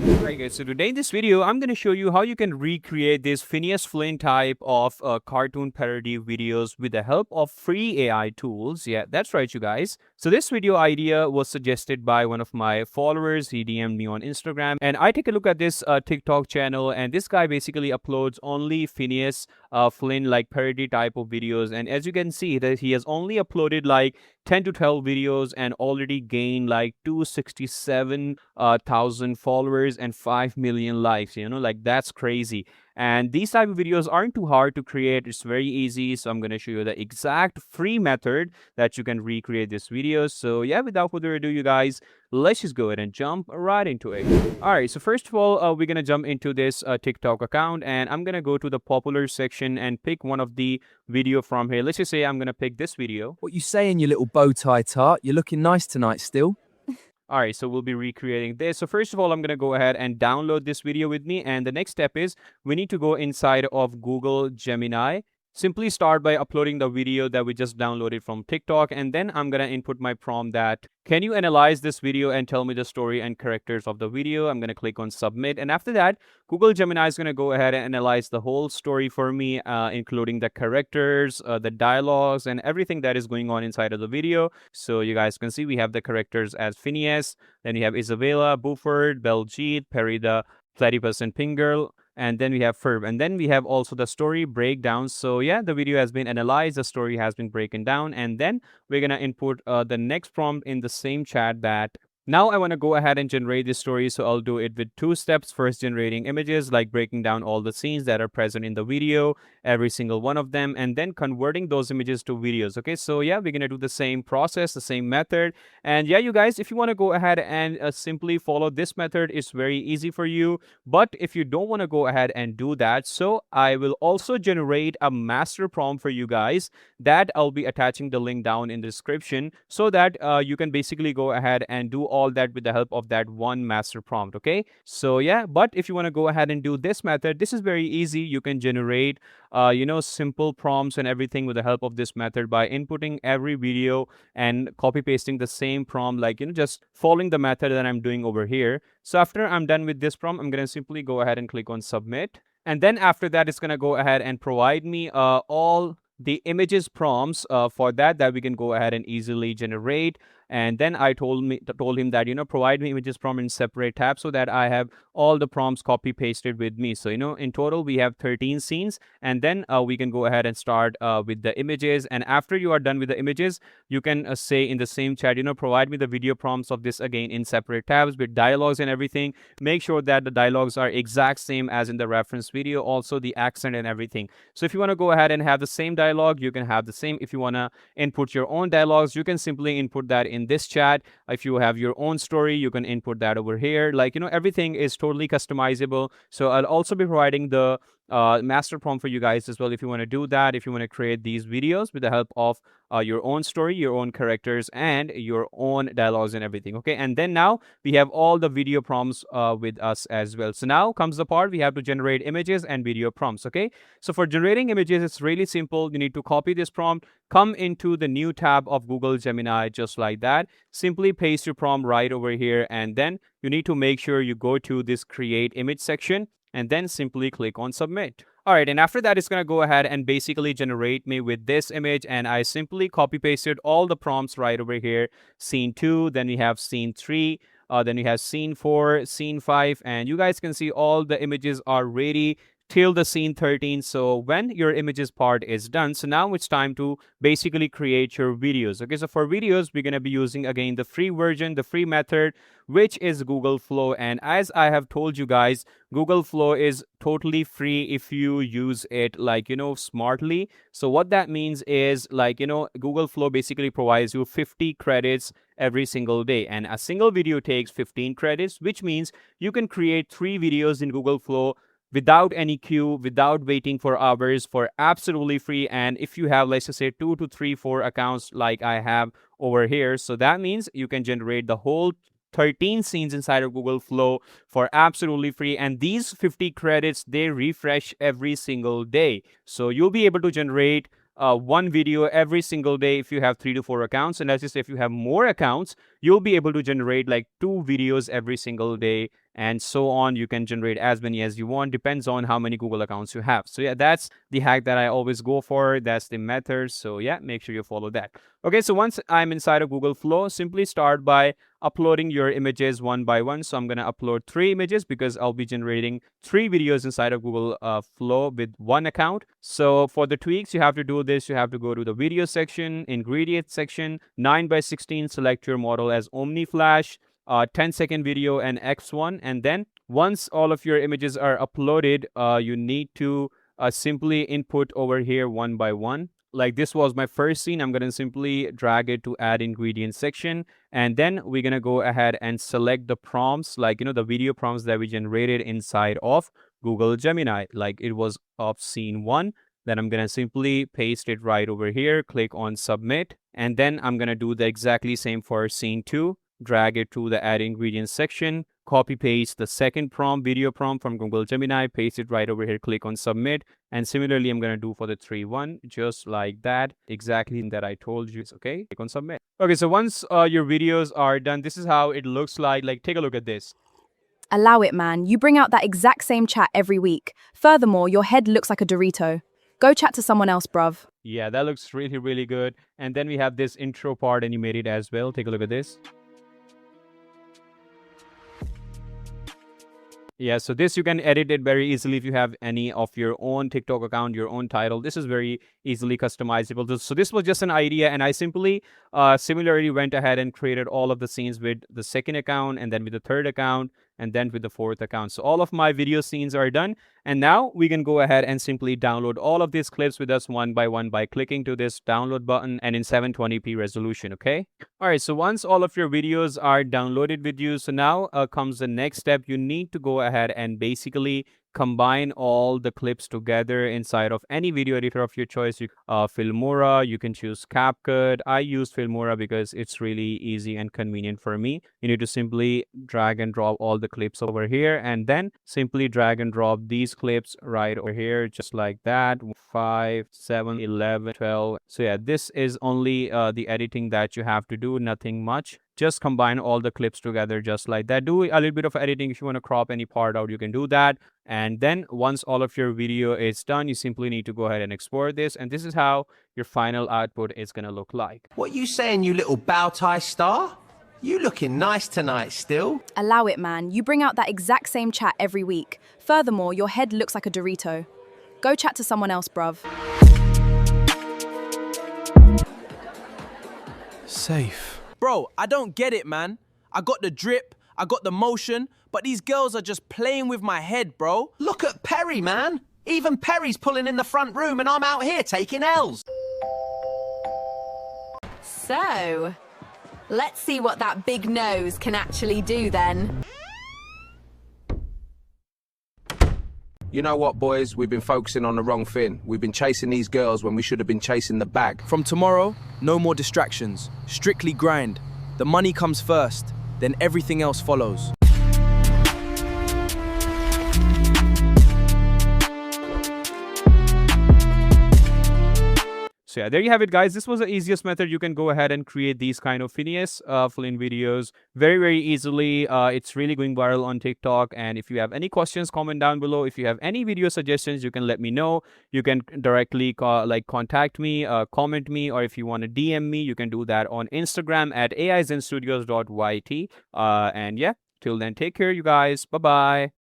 Alright guys, so today in this video, I'm going to show you how you can recreate this Phineas Flynn type of cartoon parody videos with the help of free AI tools. Yeah, that's right, you guys. So this video idea was suggested by one of my followers. He DM'd me on Instagram, and I take a look at this TikTok channel, and this guy basically uploads only Phineas Flynn like parody type of videos. And as you can see, that he has only uploaded like 10 to 12 videos and already gained like 267,000 followers and 5 million likes. Like that's crazy. And these type of videos aren't too hard to create. It's very easy. So I'm going to show you the exact free method that you can recreate this video. So yeah, without further ado, you guys, let's just go ahead and jump right into it. All right, so first of all, we're gonna jump into this TikTok account, and I'm gonna go to the popular section and pick one of the video from here. Let's just say I'm gonna pick this video. What you saying, you little bow tie tart? You're looking nice tonight still. All right, so we'll be recreating this. So first of all, I'm going to go ahead and download this video with me. And the next step is we need to go inside of Google Gemini. Simply start by uploading the video that we just downloaded from TikTok. And then I'm going to input my prompt that, can you analyze this video and tell me the story and characters of the video? I'm going to click on submit. And after that, Google Gemini is going to go ahead and analyze the whole story for me, including the characters, the dialogues, and everything that is going on inside of the video. So you guys can see we have the characters as Phineas, then we have Isabella, Buford, Beljeet, Perry the Platypus and Pink Girl, and then we have Ferb, and then we have also the story breakdown. So yeah, the video has been analyzed, the story has been broken down, and then we're gonna input the next prompt in the same chat that now I want to go ahead and generate this story. So I'll do it with two steps. First, generating images, like breaking down all the scenes that are present in the video, every single one of them, and then converting those images to videos. Okay, so yeah, we're gonna do the same process, the same method. And yeah, you guys, if you want to go ahead and simply follow this method, it's very easy for you. But if you don't want to go ahead and do that, so I will also generate a master prompt for you guys that I'll be attaching the link down in the description, so that you can basically go ahead and do all that with the help of that one master prompt. Okay, so yeah, but if you want to go ahead and do this method, this is very easy. You can generate simple prompts and everything with the help of this method by inputting every video and copy pasting the same prompt, like just following the method that I'm doing over here. So after I'm done with this prompt, I'm going to simply go ahead and click on submit, and then after that it's going to go ahead and provide me all the images prompts for that we can go ahead and easily generate. And then I told him that provide me images prompt in separate tabs, so that I have all the prompts copy pasted with me. So in total we have 13 scenes, and then we can go ahead and start with the images. And after you are done with the images, you can say in the same chat, provide me the video prompts of this again in separate tabs with dialogues and everything. Make sure that the dialogues are exact same as in the reference video, also the accent and everything. So if you want to go ahead and have the same dialogue, you can have the same. If you want to input your own dialogues, you can simply input that in this chat. If you have your own story, you can input that over here. Like everything is totally customizable. So I'll also be providing the master prompt for you guys as well, if you want to do that, if you want to create these videos with the help of your own story, your own characters, and your own dialogues and everything. Okay, and then now we have all the video prompts with us as well. So now comes the part we have to generate images and video prompts. Okay, so for generating images, it's really simple. You need to copy this prompt, come into the new tab of Google Gemini, just like that. Simply paste your prompt right over here, and then you need to make sure you go to this create image section, and then simply click on submit. All right, and after that, it's going to go ahead and basically generate me with this image, and I simply copy pasted all the prompts right over here. Scene 2, then we have scene 3, then we have scene 4, scene 5, and you guys can see all the images are ready till the scene 13. So when your images part is done, so now it's time to basically create your videos. Okay, so for videos, we're going to be using again the free version, the free method, which is Google Flow. And as I have told you guys, Google Flow is totally free if you use it like smartly. So what that means is, like Google Flow basically provides you 50 credits every single day, and a single video takes 15 credits, which means you can create 3 videos in Google Flow without any queue, without waiting for hours, for absolutely free. And if you have, let's just say 2 to 3, 4 accounts like I have over here, so that means you can generate the whole 13 scenes inside of Google Flow for absolutely free. And these 50 credits, they refresh every single day. So you'll be able to generate one video every single day if you have 3 to 4 accounts. And let's just say if you have more accounts, you'll be able to generate like 2 videos every single day. and so on. You can generate as many as you want, depends on how many Google accounts you have. So yeah, that's the hack that I always go for. That's the method. So yeah, make sure you follow that. Okay, so once I'm inside of Google Flow, simply start by uploading your images one by one. So I'm going to upload 3 images because I'll be generating 3 videos inside of Google Flow with one account. So for the tweaks, you have to do this. You have to go to the video section, ingredient section, 9:16, select your model as Omni Flash, 10-second video and X1. And then once all of your images are uploaded, you need to simply input over here one by one. Like this was my first scene. I'm going to simply drag it to add ingredient section. And then we're going to go ahead and select the prompts, like, the video prompts that we generated inside of Google Gemini. Like it was of scene 1. Then I'm going to simply paste it right over here, click on submit. And then I'm going to do the exactly same for scene 2. Drag it to the add ingredients section, copy paste the second prompt, video prompt from Google Gemini, paste it right over here, click on submit. And similarly, I'm going to do for the 3-1, just like that, exactly that I told you. Okay, click on submit. Okay, so once your videos are done, this is how it looks like. Like, take a look at this. Allow it, man. You bring out that exact same chat every week. Furthermore, your head looks like a Dorito. Go chat to someone else, bruv. Yeah, that looks really, really good. And then we have this intro part animated as well. Take a look at this. Yeah, so this you can edit it very easily if you have any of your own TikTok account, your own title. This is very easily customizable. So this was just an idea, and I simply similarly went ahead and created all of the scenes with the second account, and then with the third account, and then with the fourth account. So all of my video scenes are done. And now we can go ahead and simply download all of these clips with us one by one by clicking to this download button and in 720p resolution, okay? All right, so once all of your videos are downloaded with you, so now comes the next step. You need to go ahead and basically combine all the clips together inside of any video editor of your choice. Filmora, you can choose CapCut. I use Filmora because it's really easy and convenient for me. You need to simply drag and drop all the clips over here, and then simply drag and drop these clips right over here, just like that. 5, 7, 11, 12. So yeah, this is only the editing that you have to do, nothing much. Just combine all the clips together just like that. Do a little bit of editing. If you want to crop any part out, you can do that. And then once all of your video is done, you simply need to go ahead and export this. And this is how your final output is going to look like. What you saying, you little bow tie star? You looking nice tonight still. Allow it, man. You bring out that exact same chat every week. Furthermore, your head looks like a Dorito. Go chat to someone else, bruv. Safe. Bro, I don't get it, man. I got the drip, I got the motion, but these girls are just playing with my head, bro. Look at Perry, man. Even Perry's pulling in the front room and I'm out here taking L's. So, let's see what that big nose can actually do then. You know what, boys? We've been focusing on the wrong thing. We've been chasing these girls when we should have been chasing the bag. From tomorrow, no more distractions. Strictly grind. The money comes first, then everything else follows. So yeah, there you have it, guys. This was the easiest method. You can go ahead and create these kind of Phineas Flynn videos very, very easily. It's really going viral on TikTok. And if you have any questions, comment down below. If you have any video suggestions, you can let me know. You can directly contact me, comment me, or if you want to DM me, you can do that on Instagram at aizenstudios.yt. And yeah, till then, take care, you guys. Bye-bye.